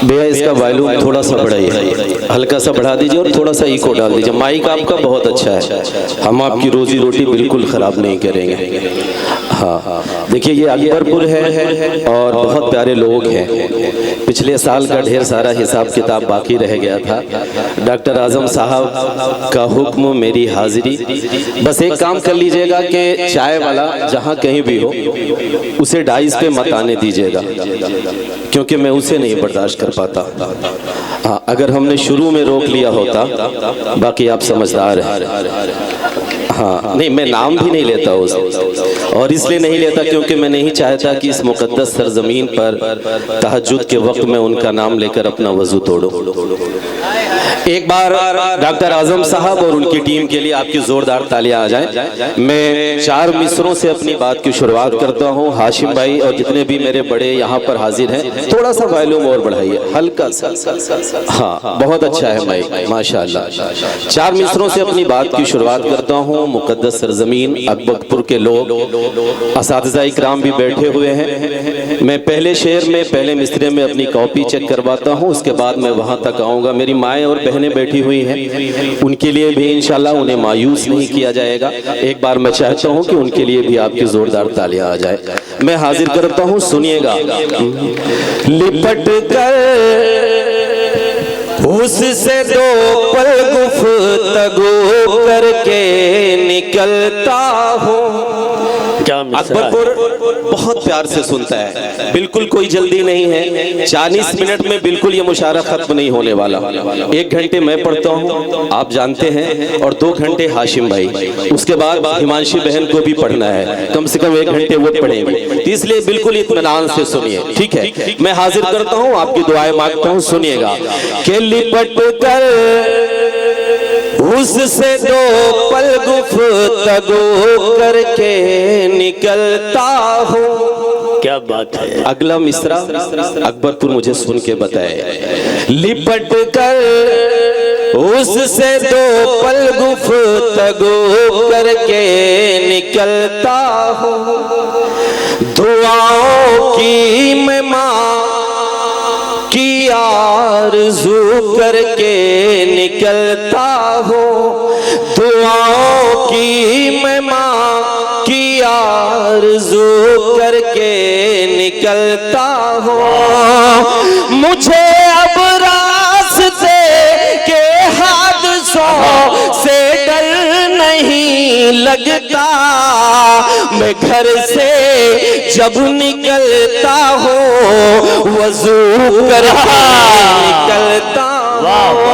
भैया इसका वॉल्यूम थोड़ा सा बढ़ाइए, हल्का सा बढ़ा दीजिए और थोड़ा सा इको डाल दीजिए। माइक आपका बहुत अच्छा है, हम आपकी रोजी रोटी बिल्कुल ख़राब नहीं करेंगे। हाँ, देखिए ये अकबरपुर है और बहुत प्यारे लोग हैं। पिछले साल का ढेर सारा हिसाब किताब बाकी रह गया था। डॉक्टर आजम साहब का हुक्म मेरी हाजिरी। बस एक काम कर लीजिएगा कि चाय वाला जहाँ कहीं भी हो उसे डाइस पे मत आने दीजिएगा, क्योंकि मैं उसे नहीं बर्दाश्त कर पाता। हाँ, अगर हमने शुरू में रोक लिया होता, बाकी आप समझदार हैं। हाँ नहीं, मैं नाम भी नहीं लेता उस, और इसलिए नहीं लेता क्योंकि मैं नहीं चाहता कि इस मुकद्दस सरजमीन पर तहज्जुद के वक्त में उनका नाम लेकर अपना वजू तोड़ूं। एक बार डॉक्टर आजम साहब और उनकी टीम के लिए आपकी जोरदार तालियां आ जाएं। मैं 4 मिसरों से अपनी बात की शुरुआत करता हूं। हाशिम भाई और जितने भी मेरे बड़े यहाँ पर हाजिर हैं, थोड़ा सा वॉल्यूम और बढ़ाइए, हल्का सा। हाँ, बहुत अच्छा है भाई, माशाअल्लाह। 4 मिसरों से अपनी बात की शुरुआत करता हूँ। मुकद्दस सरजमीन अकबरपुर के लोग, असातिज़ा इकराम भी बैठे हुए हैं। मैं पहले शेर में, पहले मिसरे में अपनी कॉपी चेक करवाता हूँ, उसके बाद मैं वहाँ तक आऊँगा। मेरी माएँ और बहनें बैठी हुई हैं, उनके लिए भी इंशाल्लाह उन्हें मायूस नहीं किया जाएगा। एक बार मैं चाहता हूँ कि उनके लिए भी आपकी जोरदार तालियां आ जाए। मैं हाजिर करता हूँ, सुनिएगा। लिपट कर उससे 2 पल गुफ्तगू करके निकलता हूँ। अकबरपुर बहुत प्यार से सुनता है, बिल्कुल कोई जल्दी नहीं है। 40 मिनट में बिल्कुल ये मुशायरा खत्म नहीं होने वाला। 1 घंटे मैं पढ़ता हूँ, आप जानते हैं, और 2 घंटे हाशिम भाई, उसके बाद हिमांशी बहन को भी पढ़ना है, कम से कम 1 घंटे वो पढ़ेंगे। इसलिए बिल्कुल इत्मीनान से सुनिए, ठीक है। मैं हाजिर करता हूँ, आपकी दुआएं मांगता हूँ, सुनिएगा। के लिपट कर उससे 2 पल गुफ्तगू करके निकलता हूँ। क्या बात है। अगला मिसरा अकबरपुर मुझे सुन के बताए। लिपट कर उससे 2 पल गुफ्तगू करके निकलता हूँ। दुआओं की मैं माँ की आरज़ू करके निकलता हूँ। दुआओं की मैं माँ की आरज़ू करके निकलता हूँ। मुझे अब रास्ते के हादसों से डर नहीं लगता। मैं घर से जब निकलता हूँ वज़ू करके निकलता हूँ।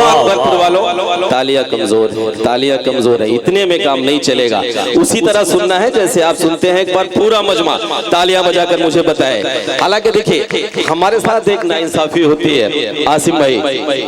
अकबरपुर वालों, तालियां कमजोर है, तालियां कमजोर है, इतने में काम नहीं चलेगा। उसी तरह सुनना है जैसे आप सुनते हैं। एक बार पूरा मजमा तालियां बजाकर मुझे बताए। हालांकि देखिए, हमारे साथ एक नाइंसाफी होती है आसिम भाई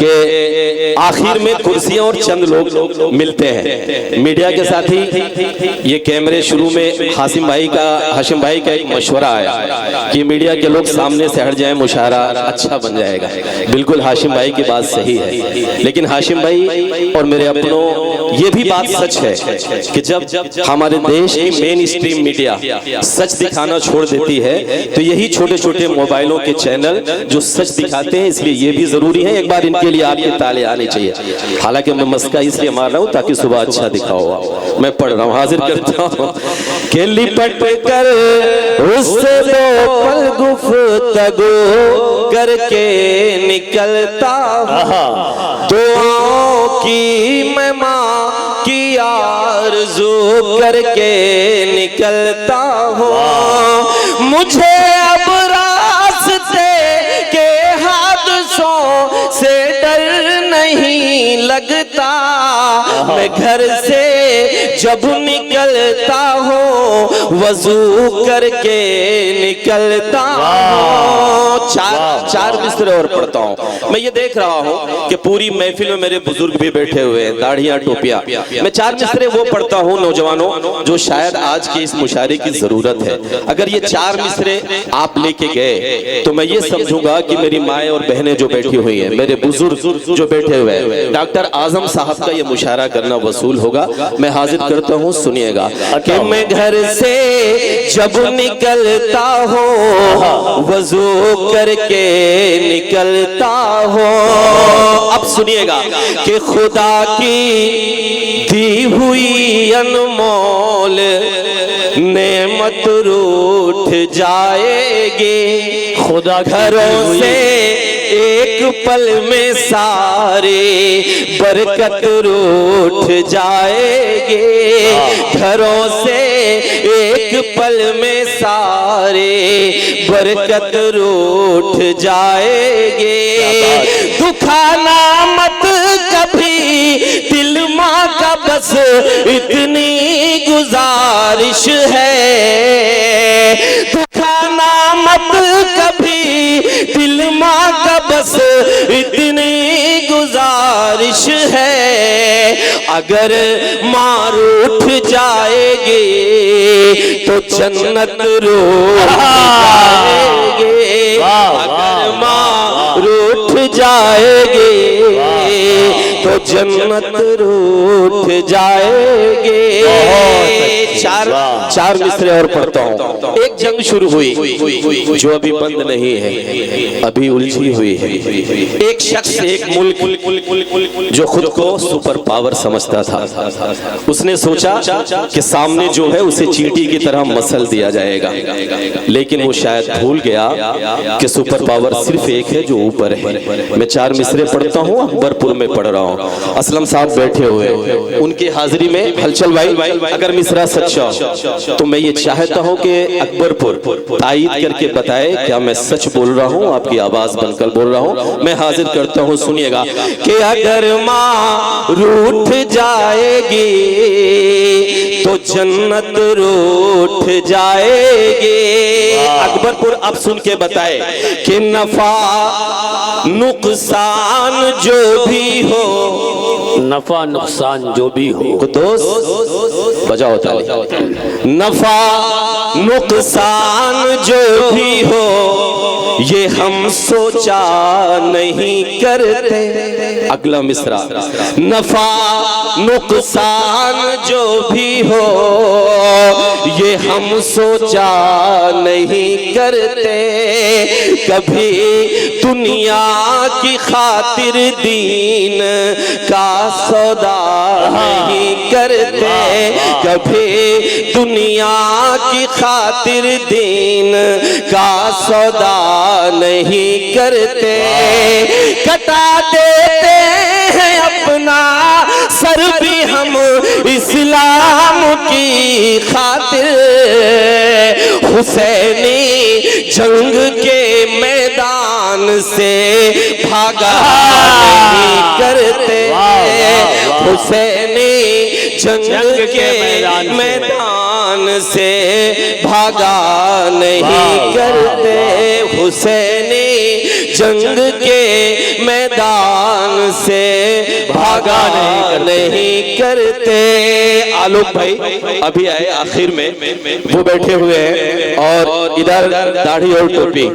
के आखिर में कुर्सियां और चंद लोग मिलते हैं। मीडिया के साथ ही ये कैमरे शुरू में हाशिम भाई का एक मशवरा आया कि मीडिया के लोग सामने से हट जाएं, मुशायरा अच्छा बन जाएगा। बिल्कुल हाशिम भाई की बात सही है, लेकिन हाशिम भाई और मेरे अपनों, ये भी बात सच है कि जब हमारे देश की मेन स्ट्रीम मीडिया सच दिखाना छोड़ देती है, तो यही छोटे छोटे मोबाइलों के चैनल जो सच दिखाते हैं, इसलिए ये भी जरूरी है। एक बार इनके लिए आपके ताले आने चाहिए। हालांकि मैं मस्का इसलिए मार रहा हूँ ताकि सुबह अच्छा दिखाओ। मैं पढ़ रहा हूँ, हाजिर करता हूँ। के लिपट कर उससे 2 पल गुफ्तगू करके निकलता हूँ। दुआओं की मैं माँ की आरज़ू करके निकलता हूँ। मुझे अब रास्ते के हादसों से डर नहीं लगता। मैं घर से जब निकलता हूँ वज़ू करके निकलता हूँ। 4 मिसरे और पढ़ता हूँ। मैं ये देख रहा हूँ कि पूरी महफिल में मेरे बुजुर्ग भी बैठे हुए हैं, दाढ़ियाँ टोपियाँ। मैं 4 मिसरे वो पढ़ता हूँ नौजवानों, जो शायद आज के इस मुशायरे की जरूरत है। अगर ये 4 मिसरे आप लेके गए तो मैं ये समझूंगा कि मेरी माएँ और बहनें जो बैठी हुई हैं, मेरे बुजुर्ग जो बैठे हुए हैं, डॉक्टर आजम साहब का ये मुशायरा इशारा करना वसूल होगा। मैं हाजिर करता हूँ, सुनिएगा कि मैं घर से जब निकलता हूँ वजू करके निकलता हूँ। अब सुनिएगा कि खुदा की दी हुई अनमोल नेमत रूठ जाएगी। खुदा घरों से एक पल में सारे बरकत रूठ जाएगी। घरों से एक पल में सारे बरकत रूठ जाएगी। दुखाना मत कभी दिल माँ का, बस इतनी गुजारिश है। दुखाना मत कभी दिल माँ का, बस इतनी गुजारिश है। अगर माँ रूठ जाएगी तो जन्नत रूठ जाएगी। अगर माँ रूठ जाएगी तो जन्नत रूठ जाएगी। चार मिसरे और पढ़ता हूँ। एक जंग शुरू हुई जो अभी बंद नहीं है, अभी उलझी हुई है। एक शख्स, एक मुल्क जो खुद को सुपर पावर समझता था, उसने सोचा कि सामने जो है उसे चींटी की तरह मसल दिया जाएगा, लेकिन वो शायद भूल गया कि सुपर पावर सिर्फ एक है जो ऊपर है। मैं चार मिसरे पढ़ता हूँ, अकबरपुर में पढ़ रहा हूँ। असलम साहब बैठे हुए, उनकी हाजिरी में हलचल भाई अगर मिसरा सच्चा हो तो मैं ये चाहता हूँ कि अकबरपुर तायीद करके बताए क्या मैं सच बोल रहा हूँ, आपकी आवाज बनकर बोल रहा हूँ। मैं हाजिर करता हूँ, सुनिएगा कि अगर माँ रूठ जाएगी तो जन्नत रूठ जाएगी। अकबरपुर अब सुन के बताए कि नफा नुकसान जो भी हो, नफा नुकसान जो भी हो, दोस्त बजाओ ताली। नफा नुकसान जो भी हो ये हम सोचा नहीं करते। अगला मिसरा, नफा नुकसान जो भी हो ये हम सोचा नहीं करते। कभी दुनिया की खातिर दीन का सौदा नहीं करते। कभी दुनिया की खातिर दीन का सौदा नहीं करते। कटा देते हैं अपना सर भी हम इस्लाम की खातिर। हुसैनी जंग के मैदान से भागा नहीं करते। हुसैनी जंग के मैदान से भागा नहीं करते। हुसैनी जंग के मैदान से भागा नहीं करते। आलोक भाई अभी आए आखिर में, वो बैठे हुए हैं और इधर दाढ़ी और टोपी।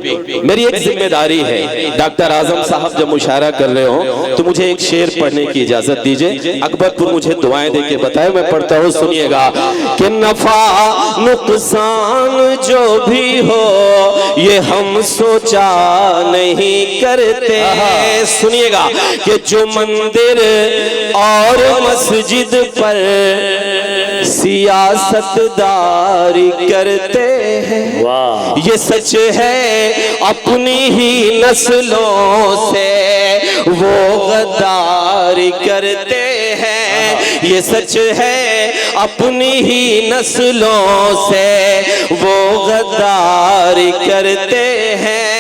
मेरी एक जिम्मेदारी है, डॉक्टर आजम साहब जब मुशायरा कर रहे हो तो मुझे एक शेर पढ़ने की इजाजत दीजिए। अकबरपुर मुझे दुआएं देके बताए, मैं पढ़ता हूँ, सुनिएगा कि नफा नुकसान जो भी हो ये हम सोचा नहीं करते हैं। सुनिएगा कि जो मंदिर और मस्जिद पर सियासतदारी करते हैं, ये सच है अपनी ही नस्लों से वो गद्दारी करते हैं। ये सच है अपनी ही नस्लों से वो गद्दारी करते हैं।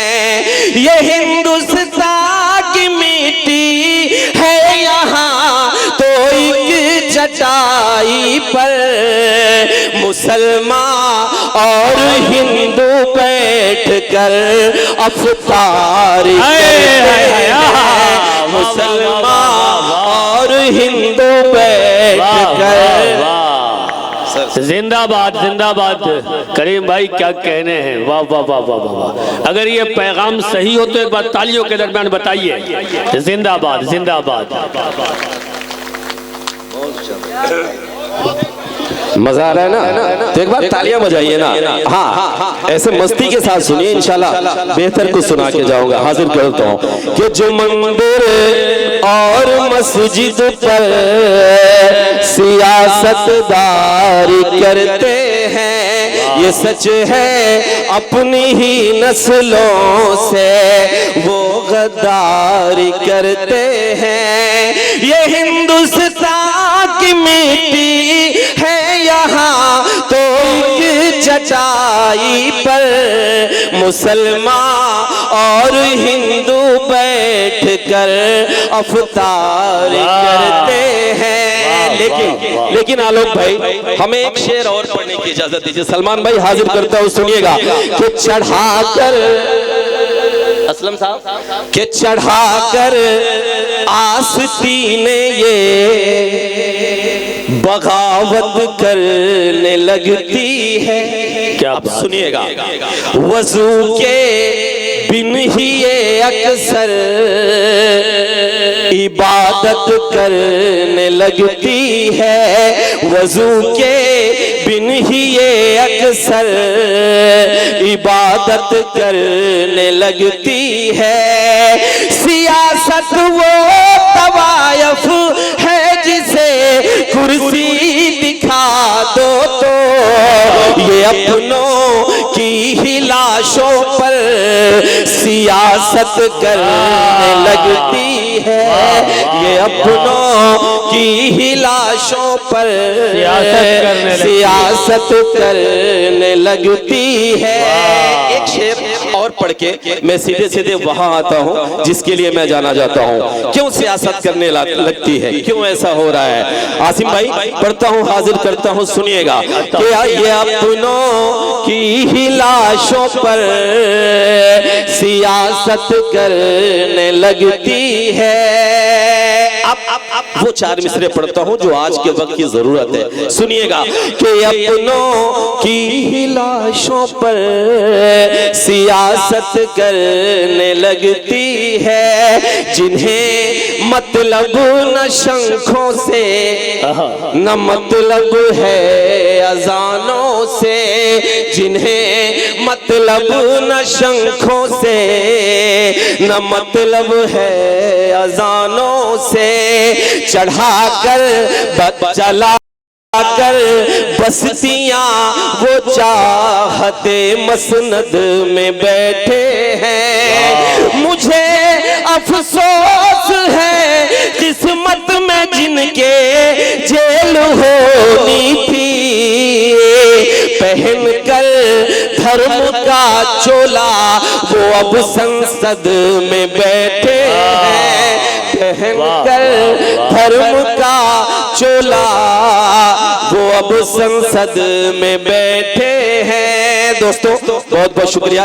ये हिंदुस्तान की मिट्टी है यहाँ तो एक चटाई पर मुसलमान और हिंदू बैठ कर अफ्तारी करते हैं। मुसलमान और हिंदू बैठ कर। जिंदाबाद जिंदाबाद। करीम भाई क्या कहने हैं, वाह वाह वाह वाह वाह। अगर ये पैगाम सही हो तो एक बार तालियों के दरमियान बताइए जिंदाबाद जिंदाबाद। मजा आ रहा है ना? तो एक बार तालियां बजाइए ना। हाँ, ऐसे मस्ती के साथ सुनिए, इंशाल्लाह बेहतर कुछ सुना के जाऊंगा। हाजिर करता हूँ कि जो मंदिर और मस्जिद पर सियासतदारी करते हैं, ये सच है अपनी ही नस्लों से वो गद्दारी करते हैं। ये हिंदुस्तान की मिट्टी है यहाँ तो एक चटाई पर मुसलमान और हिंदू बैठ कर अफ्तार करते हैं। लेकिन आलोक भाई, हमें एक शेर और पढ़ने की इजाजत दीजिए। सलमान भाई हाजिर करता हूँ, सुनिएगा कि चढ़ाकर असलम साहब के चढ़ाकर आस्तीने ये बगावत करने लगती है। क्या अब सुनिएगा, वजू के बिन ही ये अक्सर इबादत करने लगती है। वजू के बिन ही ये अक्सर इबादत करने लगती है। सियासत वो तवायफ है जिसे कुर्सी दिखा दो तो ये अपनों की ही लाशों पर सियासत करने लगती है। ये अपनों की ही लाशों पर सियासत करने लगती है। एक शेर और पढ़ के मैं सीधे सीधे वहां आता हूं जिसके लिए मैं जाना जाता हूं। क्यों सियासत करने लगती है, क्यों ऐसा हो रहा है? आसिम भाई पढ़ता हूं, हाजिर करता हूं, सुनिएगा कि ये अपनों की ही लाशों पर सियासत करने लगती है। अब वो चार मिसरे पढ़ता हूं जो आज के वक्त की जरूरत है। सुनिएगा कि अपनों की ही लाशों पर सियासत करने लगती है। जिन्हें मतलब न शंखों से न मतलब है अजानों से, जिन्हें मतलब न शंखों से न मतलब है अजानों से, चढ़ाकर चला कर बस्तियां वो चाहते मसनद में बैठे हैं। मुझे अफसोस है किस्मत में जिनके जेल होनी थी, पहन कर धर्म का चोला वो अब संसद में बैठे हैं। पहन कर धर्म का चोला वो अब संसद में बैठे हैं। दोस्तों बहुत बहुत शुक्रिया।